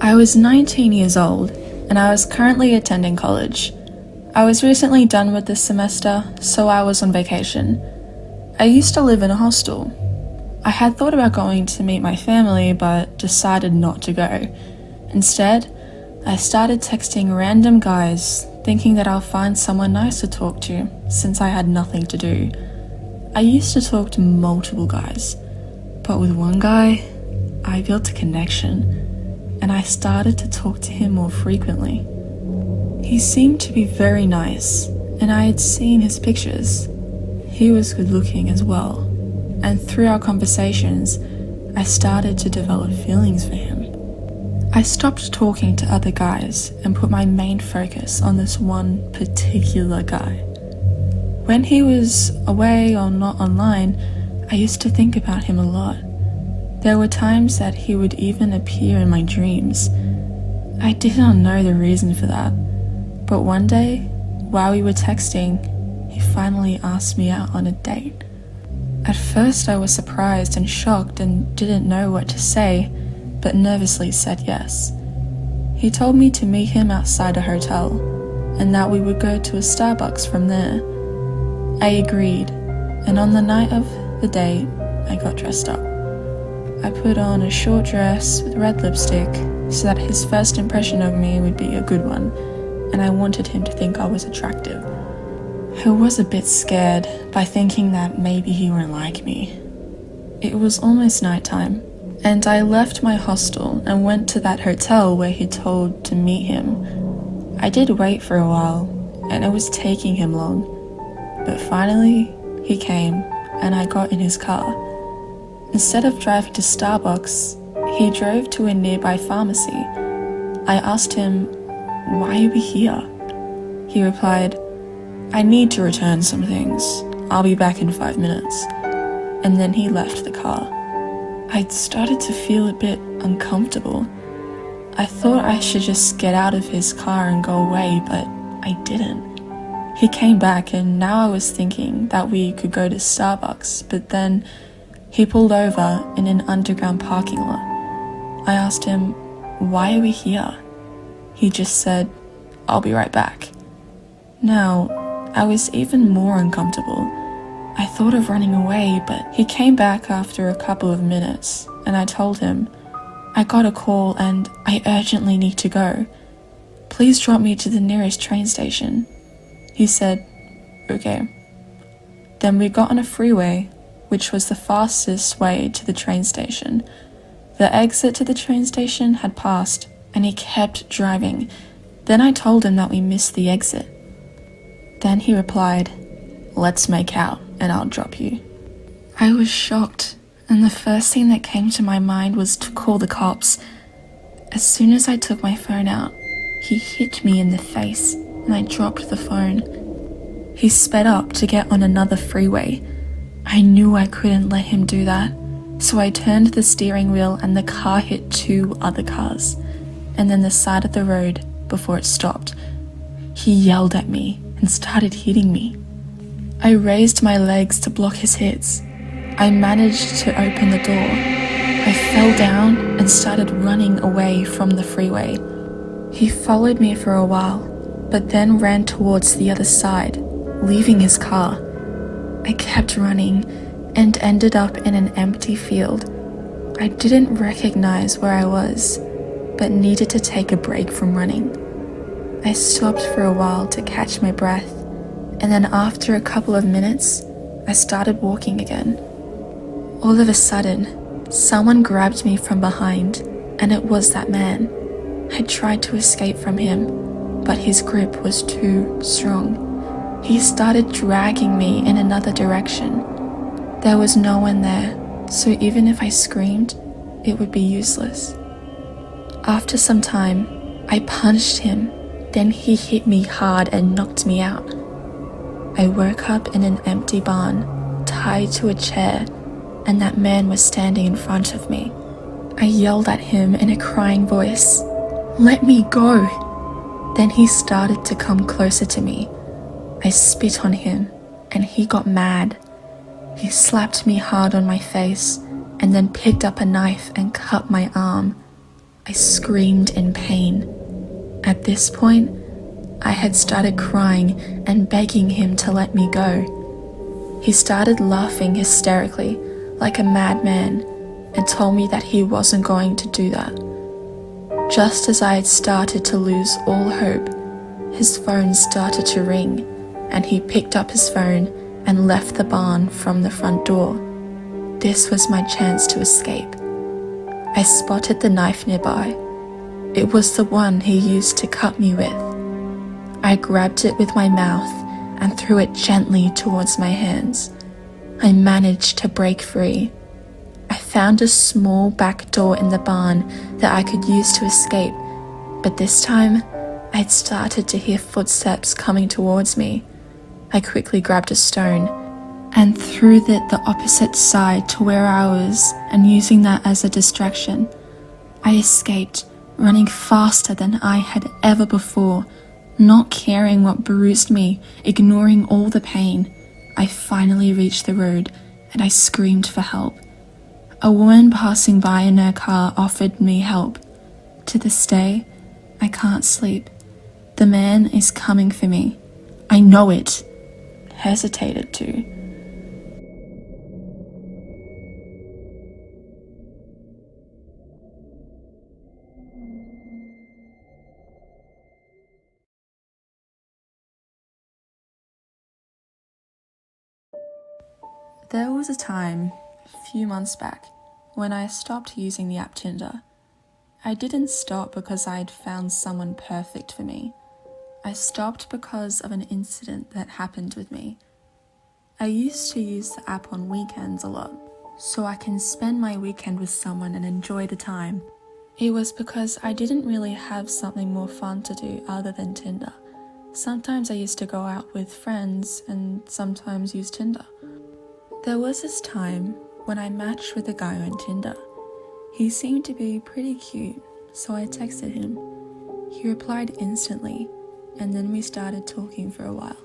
I was 19 years old, and I was currently attending college. I was recently done with this semester, so I was on vacation. I used to live in a hostel. I had thought about going to meet my family, but decided not to go. Instead, I started texting random guys, thinking that I'll find someone nice to talk to, since I had nothing to do. I used to talk to multiple guys, but with one guy, I built a connection, and I started to talk to him more frequently. He seemed to be very nice, and I had seen his pictures. He was good looking as well, and through our conversations, I started to develop feelings for him. I stopped talking to other guys and put my main focus on this one particular guy. When he was away or not online, I used to think about him a lot. There were times that he would even appear in my dreams. I did not know the reason for that, but one day, while we were texting, he finally asked me out on a date. At first I was surprised and shocked and didn't know what to say, but nervously said yes. He told me to meet him outside a hotel, and that we would go to a Starbucks from there. I agreed, and on the night of the date, I got dressed up. I put on a short dress with red lipstick so that his first impression of me would be a good one, and I wanted him to think I was attractive. I was a bit scared by thinking that maybe he wouldn't like me. It was almost nighttime, and I left my hostel and went to that hotel where he told to meet him. I did wait for a while, and it was taking him long, but finally he came and I got in his car. Instead of driving to Starbucks, he drove to a nearby pharmacy. I asked him, "Why are we here?" He replied, "I need to return some things. I'll be back in 5 minutes." And then he left the car. I'd started to feel a bit uncomfortable. I thought I should just get out of his car and go away, but I didn't. He came back, and now I was thinking that we could go to Starbucks, but then he pulled over in an underground parking lot. I asked him, "Why are we here?" He just said, "I'll be right back." Now, I was even more uncomfortable. I thought of running away, but he came back after a couple of minutes, and I told him, "I got a call and I urgently need to go. Please drop me to the nearest train station." He said, "Okay." Then we got on a freeway, which was the fastest way to the train station. The exit to the train station had passed, and he kept driving. Then I told him that we missed the exit. Then he replied, "Let's make out, and I'll drop you." I was shocked, and the first thing that came to my mind was to call the cops. As soon as I took my phone out, he hit me in the face, and I dropped the phone. He sped up to get on another freeway. I knew I couldn't let him do that, so I turned the steering wheel and the car hit 2 other cars, and then the side of the road before it stopped. He yelled at me and started hitting me. I raised my legs to block his hits. I managed to open the door. I fell down and started running away from the freeway. He followed me for a while, but then ran towards the other side, leaving his car. I kept running and ended up in an empty field. I didn't recognize where I was, but needed to take a break from running. I stopped for a while to catch my breath, and then after a couple of minutes, I started walking again. All of a sudden, someone grabbed me from behind, and it was that man. I tried to escape from him, but his grip was too strong. He started dragging me in another direction. There was no one there, so even if I screamed, it would be useless. After some time, I punched him, then he hit me hard and knocked me out. I woke up in an empty barn, tied to a chair, and that man was standing in front of me. I yelled at him in a crying voice, "Let me go!" Then he started to come closer to me. I spit on him, and he got mad. He slapped me hard on my face, and then picked up a knife and cut my arm. I screamed in pain. At this point, I had started crying and begging him to let me go. He started laughing hysterically, like a madman, and told me that he wasn't going to do that. Just as I had started to lose all hope, his phone started to ring, and he picked up his phone and left the barn from the front door. This was my chance to escape. I spotted the knife nearby. It was the one he used to cut me with. I grabbed it with my mouth and threw it gently towards my hands. I managed to break free. I found a small back door in the barn that I could use to escape, but this time I'd started to hear footsteps coming towards me. I quickly grabbed a stone and threw it the opposite side to where I was, and using that as a distraction, I escaped, running faster than I had ever before, not caring what bruised me, ignoring all the pain. I finally reached the road and I screamed for help. A woman passing by in her car offered me help. To this day, I can't sleep. The man is coming for me. I know it. Hesitated to. There was a time, a few months back, when I stopped using the app Tinder. I didn't stop because I had found someone perfect for me. I stopped because of an incident that happened with me. I used to use the app on weekends a lot, so I can spend my weekend with someone and enjoy the time. It was because I didn't really have something more fun to do other than Tinder. Sometimes I used to go out with friends and sometimes use Tinder. There was this time when I matched with a guy on Tinder. He seemed to be pretty cute, so I texted him. He replied instantly, and then we started talking for a while.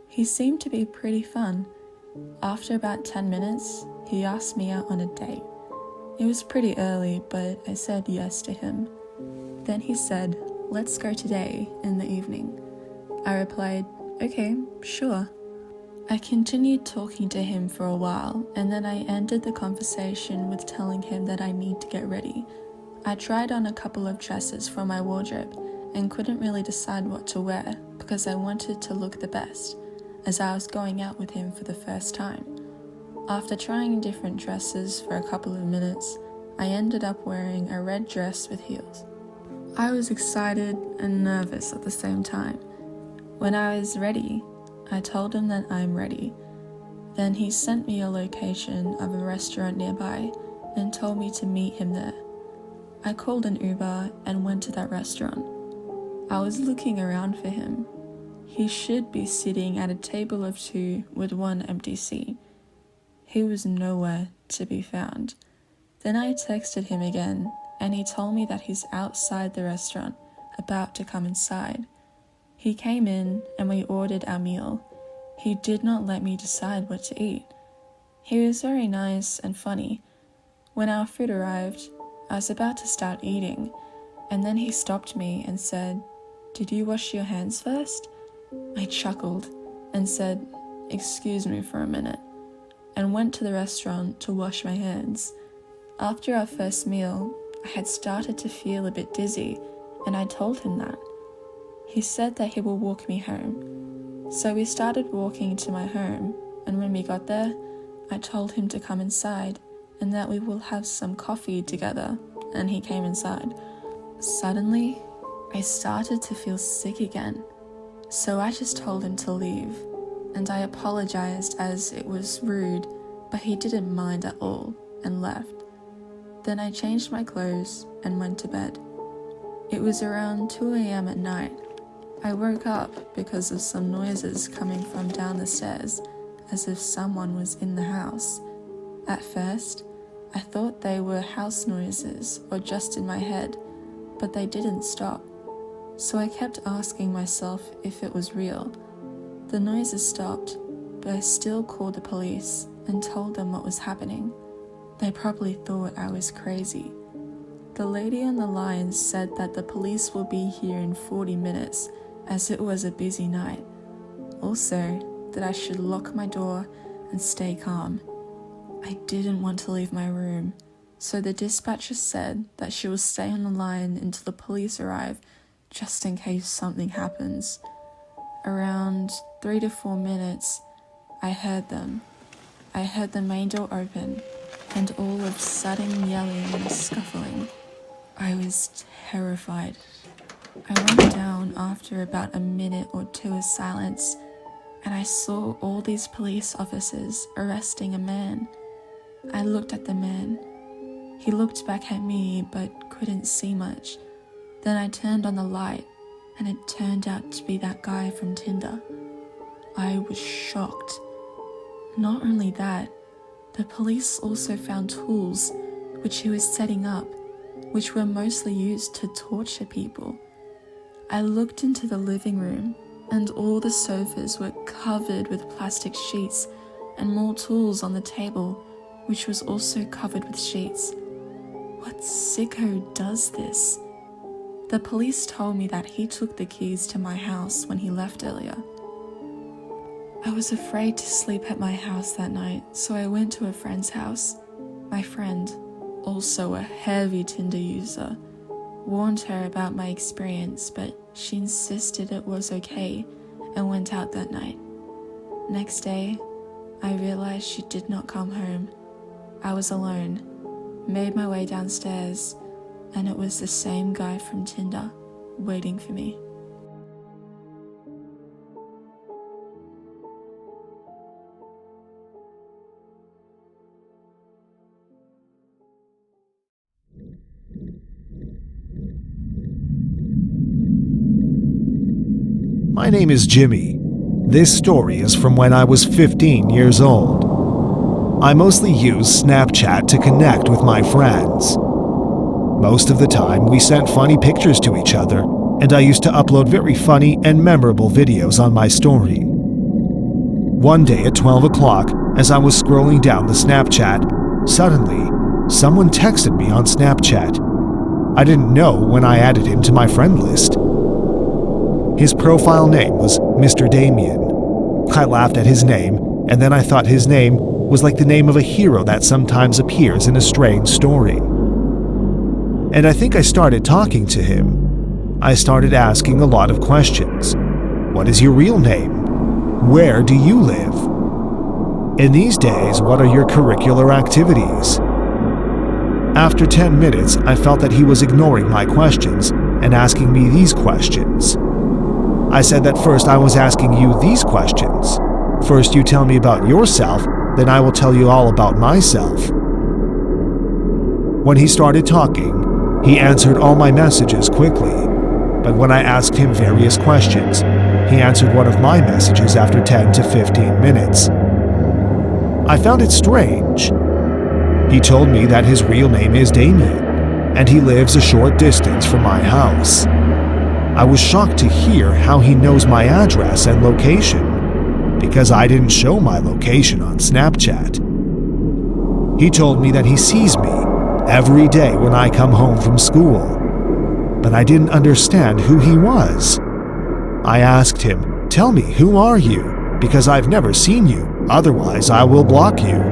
He seemed to be pretty fun. After about 10 minutes, he asked me out on a date. It was pretty early, but I said yes to him. Then he said, "Let's go today in the evening." I replied, "Okay, sure." I continued talking to him for a while, and then I ended the conversation with telling him that I need to get ready. I tried on a couple of dresses from my wardrobe and couldn't really decide what to wear because I wanted to look the best, as I was going out with him for the first time. After trying different dresses for a couple of minutes, I ended up wearing a red dress with heels. I was excited and nervous at the same time. When I was ready, I told him that I'm ready. Then he sent me a location of a restaurant nearby and told me to meet him there. I called an Uber and went to that restaurant. I was looking around for him. He should be sitting at a table of two with one empty seat. He was nowhere to be found. Then I texted him again and he told me that he's outside the restaurant, about to come inside. He came in and we ordered our meal. He did not let me decide what to eat. He was very nice and funny. When our food arrived, I was about to start eating, and then he stopped me and said, "Did you wash your hands first?" I chuckled and said, "Excuse me for a minute," and went to the restaurant to wash my hands. After our first meal, I had started to feel a bit dizzy, and I told him that. He said that he will walk me home. So we started walking to my home, and when we got there, I told him to come inside and that we will have some coffee together, and he came inside. Suddenly, I started to feel sick again, so I just told him to leave, and I apologized as it was rude, but he didn't mind at all and left. Then I changed my clothes and went to bed. It was around 2 a.m. at night. I woke up because of some noises coming from down the stairs, as if someone was in the house. At first, I thought they were house noises or just in my head, but they didn't stop. So I kept asking myself if it was real. The noises stopped, but I still called the police and told them what was happening. They probably thought I was crazy. The lady on the line said that the police will be here in 40 minutes as it was a busy night. Also, that I should lock my door and stay calm. I didn't want to leave my room, so the dispatcher said that she will stay on the line until the police arrive, just in case something happens. Around 3 to 4 minutes, I heard them. I heard the main door open, and all of sudden yelling and scuffling. I was terrified. I went down after about a minute or two of silence, and I saw all these police officers arresting a man. I looked at the man. He looked back at me but couldn't see much. Then I turned on the light, and it turned out to be that guy from Tinder. I was shocked. Not only that, the police also found tools which he was setting up, which were mostly used to torture people. I looked into the living room, and all the sofas were covered with plastic sheets and more tools on the table, which was also covered with sheets. What sicko does this? The police told me that he took the keys to my house when he left earlier. I was afraid to sleep at my house that night, so I went to a friend's house. My friend, also a heavy Tinder user, warned her about my experience, but she insisted it was okay and went out that night. Next day, I realized she did not come home. I was alone, made my way downstairs, and it was the same guy from Tinder waiting for me. My name is Jimmy. This story is from when I was 15 years old. I mostly use Snapchat to connect with my friends. Most of the time, we sent funny pictures to each other, and I used to upload very funny and memorable videos on my story. One day at 12 o'clock, as I was scrolling down the Snapchat, suddenly, someone texted me on Snapchat. I didn't know when I added him to my friend list. His profile name was Mr. Damien. I laughed at his name, and then I thought his name was like the name of a hero that sometimes appears in a strange story. And I think I started talking to him. I started asking a lot of questions. What is your real name? Where do you live? In these days, what are your curricular activities? After 10 minutes, I felt that he was ignoring my questions and asking me these questions. I said that first I was asking you these questions. First you tell me about yourself, then I will tell you all about myself. When he started talking, he answered all my messages quickly. But when I asked him various questions, he answered one of my messages after 10 to 15 minutes. I found it strange. He told me that his real name is Damien, and he lives a short distance from my house. I was shocked to hear how he knows my address and location, because I didn't show my location on Snapchat. He told me that he sees me every day when I come home from school, but I didn't understand who he was. I asked him, "Tell me, who are you? Because I've never seen you, otherwise I will block you."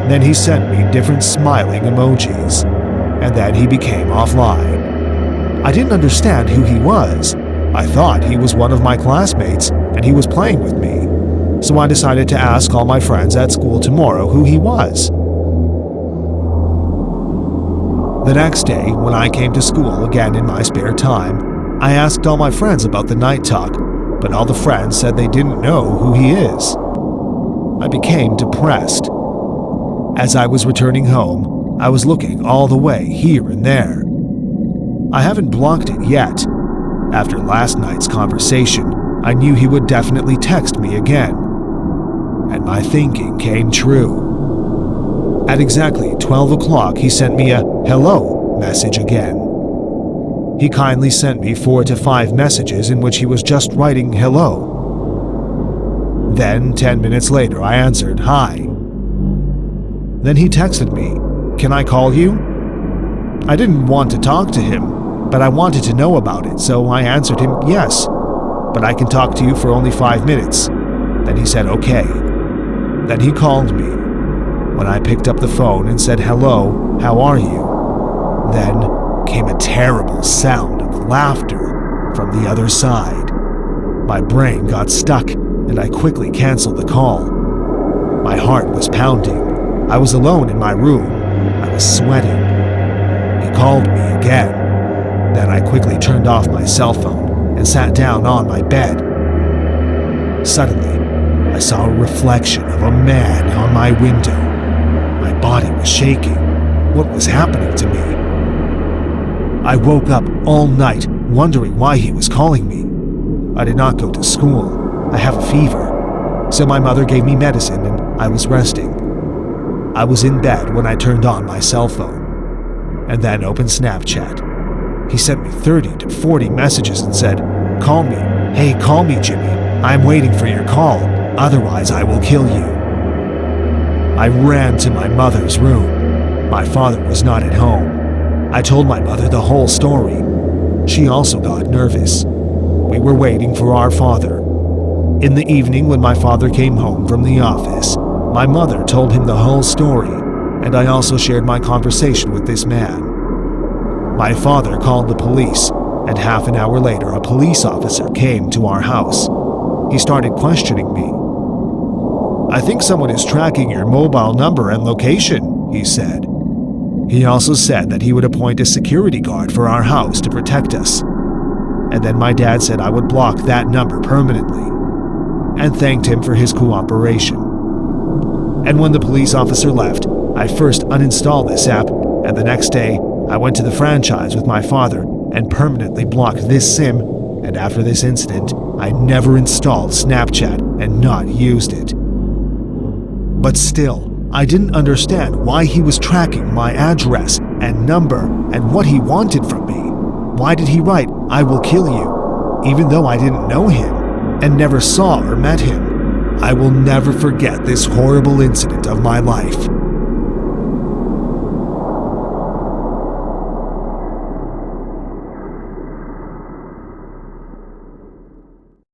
Then he sent me different smiling emojis, and then he became offline. I didn't understand who he was. I thought he was one of my classmates, and he was playing with me. So I decided to ask all my friends at school tomorrow who he was. The next day, when I came to school again in my spare time, I asked all my friends about the night talk, but all the friends said they didn't know who he is. I became depressed. As I was returning home, I was looking all the way here and there. I haven't blocked it yet. After last night's conversation, I knew he would definitely text me again. And my thinking came true. At exactly 12 o'clock, he sent me a hello message again. He kindly sent me 4 to 5 messages in which he was just writing hello. Then, 10 minutes later, I answered hi. Then he texted me, "Can I call you?" I didn't want to talk to him, but I wanted to know about it, so I answered him, yes, but I can talk to you for only 5 minutes. Then he said, okay. Then he called me. When I picked up the phone and said, hello, how are you? Then came a terrible sound of laughter from the other side. My brain got stuck, and I quickly canceled the call. My heart was pounding. I was alone in my room. I was sweating. He called me again. Then I quickly turned off my cell phone and sat down on my bed. Suddenly, I saw a reflection of a man on my window. My body was shaking. What was happening to me? I woke up all night wondering why he was calling me. I did not go to school. I have a fever. So my mother gave me medicine and I was resting. I was in bed when I turned on my cell phone and then opened Snapchat. He sent me 30 to 40 messages and said, call me. Hey, call me, Jimmy. I'm waiting for your call. Otherwise, I will kill you. I ran to my mother's room. My father was not at home. I told my mother the whole story. She also got nervous. We were waiting for our father. In the evening, when my father came home from the office, my mother told him the whole story, and I also shared my conversation with this man. My father called the police, and half an hour later, a police officer came to our house. He started questioning me. I think someone is tracking your mobile number and location, he said. He also said that he would appoint a security guard for our house to protect us. And then my dad said I would block that number permanently, and thanked him for his cooperation. And when the police officer left, I first uninstalled this app, and the next day, I went to the franchise with my father and permanently blocked this SIM, and after this incident, I never installed Snapchat and not used it. But still, I didn't understand why he was tracking my address and number and what he wanted from me. Why did he write, I will kill you, even though I didn't know him and never saw or met him? I will never forget this horrible incident of my life.